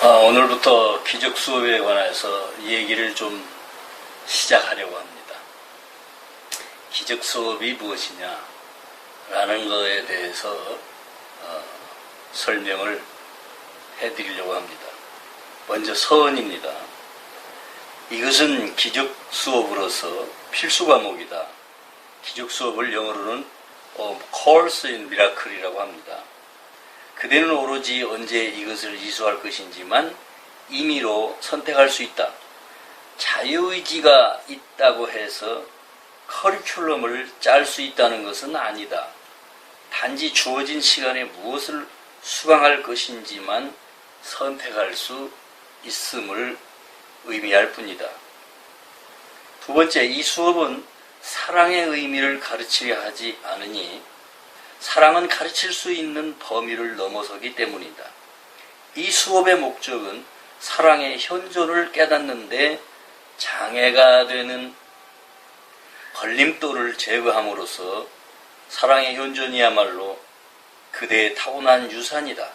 오늘부터 기적 수업에 관해서 얘기를 좀 시작하려고 합니다. 기적 수업이 무엇이냐 라는 것에 대해서 설명을 해드리려고 합니다. 먼저 서원입니다. 이것은 기적 수업으로서 필수 과목이다. 기적 수업을 영어로는 Course in Miracle이라고 합니다. 그대는 오로지 언제 이것을 이수할 것인지만 임의로 선택할 수 있다. 자유의지가 있다고 해서 커리큘럼을 짤 수 있다는 것은 아니다. 단지 주어진 시간에 무엇을 수강할 것인지만 선택할 수 있음을 의미할 뿐이다. 두 번째, 이 수업은 사랑의 의미를 가르치려 하지 않으니 사랑은 가르칠 수 있는 범위를 넘어서기 때문이다. 이 수업의 목적은 사랑의 현존을 깨닫는데 장애가 되는 걸림돌을 제거함으로써 사랑의 현존이야말로 그대의 타고난 유산이다.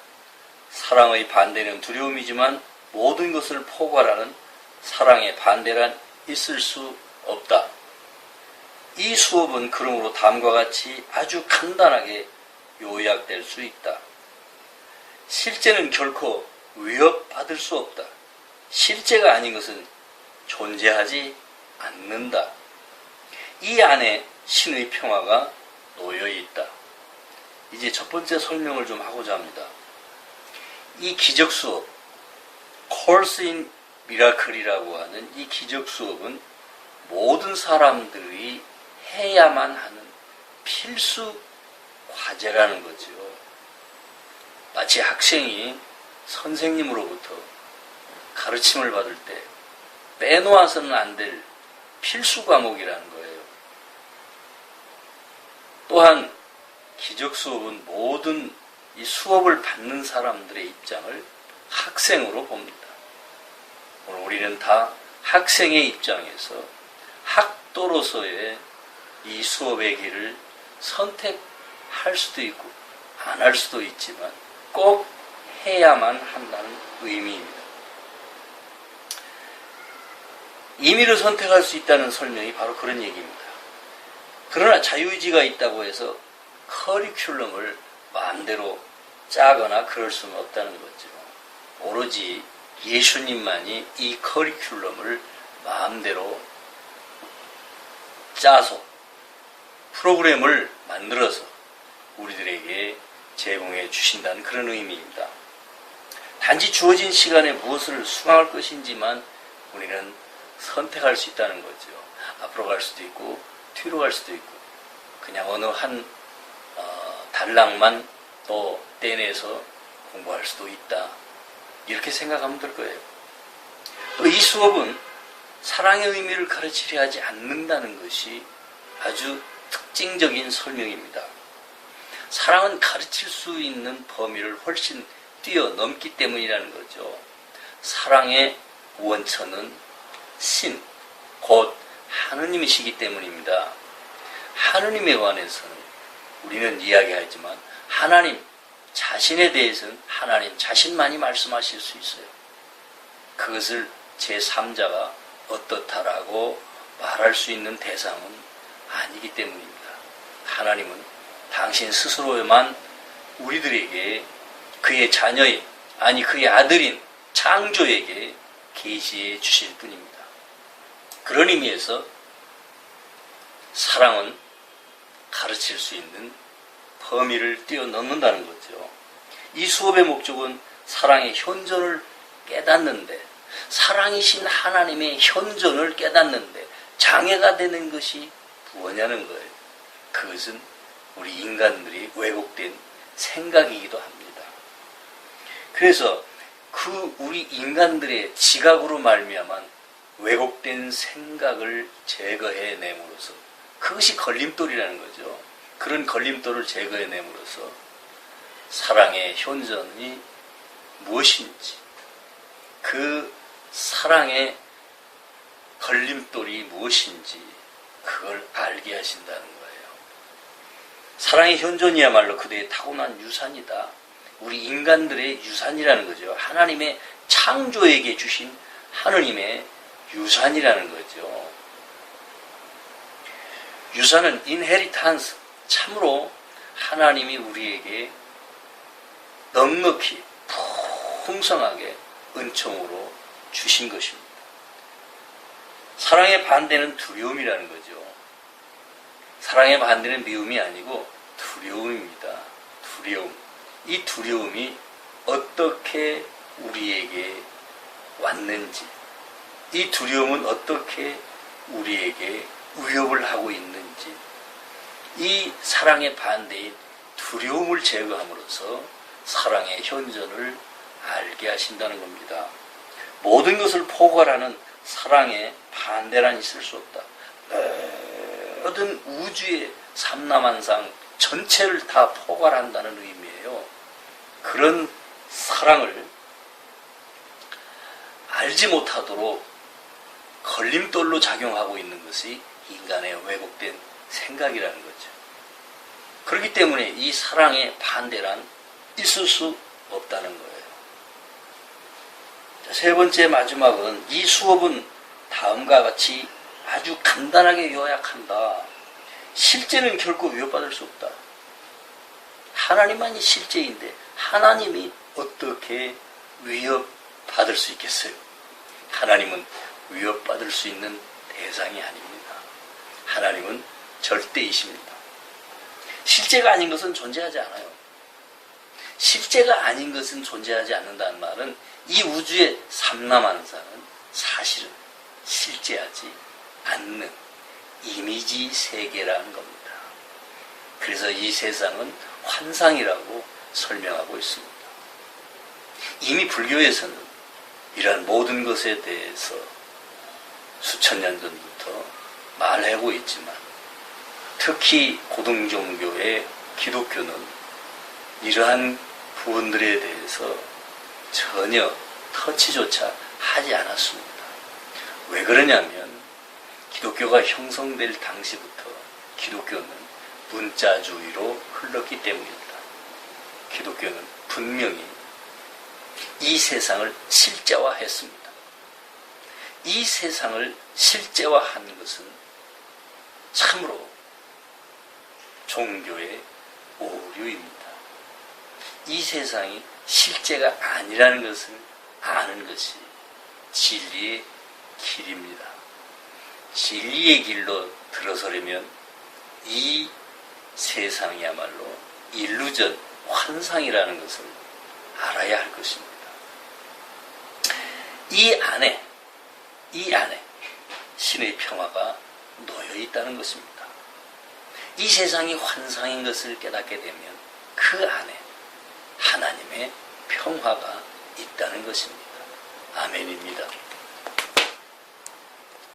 사랑의 반대는 두려움이지만 모든 것을 포괄하는 사랑의 반대란 있을 수 없다. 이 수업은 그러므로 다음과 같이 아주 간단하게 요약될 수 있다. 실제는 결코 위협받을 수 없다. 실제가 아닌 것은 존재하지 않는다. 이 안에 신의 평화가 놓여 있다. 이제 첫 번째 설명을 좀 하고자 합니다. 이 기적 수업, Course in Miracle이라고 하는 이 기적 수업은 모든 사람들이 해야만 하는 필수 과제라는 거죠. 마치 학생이 선생님으로부터 가르침을 받을 때 빼놓아서는 안 될 필수 과목이라는 거예요. 또한 기적 수업은 모든 이 수업을 받는 사람들의 입장을 학생으로 봅니다. 오늘 우리는 다 학생의 입장에서 학도로서의 이 수업의 길을 선택할 수도 있고 안 할 수도 있지만 꼭 해야만 한다는 의미입니다. 임의로 선택할 수 있다는 설명이 바로 그런 얘기입니다. 그러나 자유의지가 있다고 해서 커리큘럼을 마음대로 짜거나 그럴 수는 없다는 거죠. 오로지 예수님만이 이 커리큘럼을 마음대로 짜서 프로그램을 만들어서 우리들에게 제공해 주신다는 그런 의미입니다. 단지 주어진 시간에 무엇을 수강할 것인지만 우리는 선택할 수 있다는 거죠. 앞으로 갈 수도 있고 뒤로 갈 수도 있고 그냥 어느 한 단락만 또 떼내서 공부할 수도 있다. 이렇게 생각하면 될 거예요. 또 이 수업은 사랑의 의미를 가르치려 하지 않는다는 것이 아주 특징적인 설명입니다. 사랑은 가르칠 수 있는 범위를 훨씬 뛰어넘기 때문이라는 거죠. 사랑의 원천은 신, 곧 하느님이시기 때문입니다. 하느님에 관해서는 우리는 이야기하지만 하나님 자신에 대해서는 하나님 자신만이 말씀하실 수 있어요. 그것을 제3자가 어떻다라고 말할 수 있는 대상은 아니기 때문입니다. 하나님은 당신 스스로에만 우리들에게 그의 자녀인, 아니 그의 아들인 창조에게 계시해 주실 뿐입니다. 그런 의미에서 사랑은 가르칠 수 있는 범위를 뛰어넘는다는 거죠. 이 수업의 목적은 사랑의 현존을 깨닫는데, 사랑이신 하나님의 현존을 깨닫는데 장애가 되는 것이 뭐냐는 거예요. 그것은 우리 인간들이 왜곡된 생각이기도 합니다. 그래서 그 우리 인간들의 지각으로 말미암아 왜곡된 생각을 제거해냄으로써 그것이 걸림돌이라는 거죠. 그런 걸림돌을 제거해냄으로써 사랑의 현존이 무엇인지, 그 사랑의 걸림돌이 무엇인지 그걸 알게 하신다는 거예요. 사랑의 현존이야말로 그대의 타고난 유산이다. 우리 인간들의 유산이라는 거죠. 하나님의 창조에게 주신 하느님의 유산이라는 거죠. 유산은 인헤리탄스, 참으로 하나님이 우리에게 넉넉히 풍성하게 은총으로 주신 것입니다. 사랑의 반대는 두려움이라는 거죠. 사랑의 반대는 미움이 아니고 두려움입니다. 두려움. 이 두려움이 어떻게 우리에게 왔는지, 이 두려움은 어떻게 우리에게 위협을 하고 있는지, 이 사랑의 반대인 두려움을 제거함으로써 사랑의 현존을 알게 하신다는 겁니다. 모든 것을 포괄하는 사랑의 반대란 있을 수 없다. 모든 우주의 삼라만상 전체를 다 포괄한다는 의미예요. 그런 사랑을 알지 못하도록 걸림돌로 작용하고 있는 것이 인간의 왜곡된 생각이라는 거죠. 그렇기 때문에 이 사랑의 반대란 있을 수 없다는 거예요. 자, 세 번째 마지막은 이 수업은 다음과 같이 아주 간단하게 요약한다. 실제는 결코 위협받을 수 없다. 하나님만이 실제인데 하나님이 어떻게 위협받을 수 있겠어요? 하나님은 위협받을 수 있는 대상이 아닙니다. 하나님은 절대이십니다. 실제가 아닌 것은 존재하지 않아요. 실제가 아닌 것은 존재하지 않는다는 말은 이 우주의 삼라만상은 사실은 실제하지 않는 이미지 세계라는 겁니다. 그래서 이 세상은 환상이라고 설명하고 있습니다. 이미 불교에서는 이러한 모든 것에 대해서 수천 년 전부터 말하고 있지만 특히 고등종교의 기독교는 이러한 부분들에 대해서 전혀 터치조차 하지 않았습니다. 왜 그러냐면 기독교가 형성될 당시부터 기독교는 문자주의로 흘렀기 때문입니다. 기독교는 분명히 이 세상을 실제화했습니다. 이 세상을 실제화한 것은 참으로 종교의 오류입니다. 이 세상이 실제가 아니라는 것을 아는 것이 진리의 길입니다. 진리의 길로 들어서려면 이 세상이야말로 일루전, 환상이라는 것을 알아야 할 것입니다. 이 안에 신의 평화가 놓여 있다는 것입니다. 이 세상이 환상인 것을 깨닫게 되면 그 안에 하나님의 평화가 있다는 것입니다. 아멘입니다.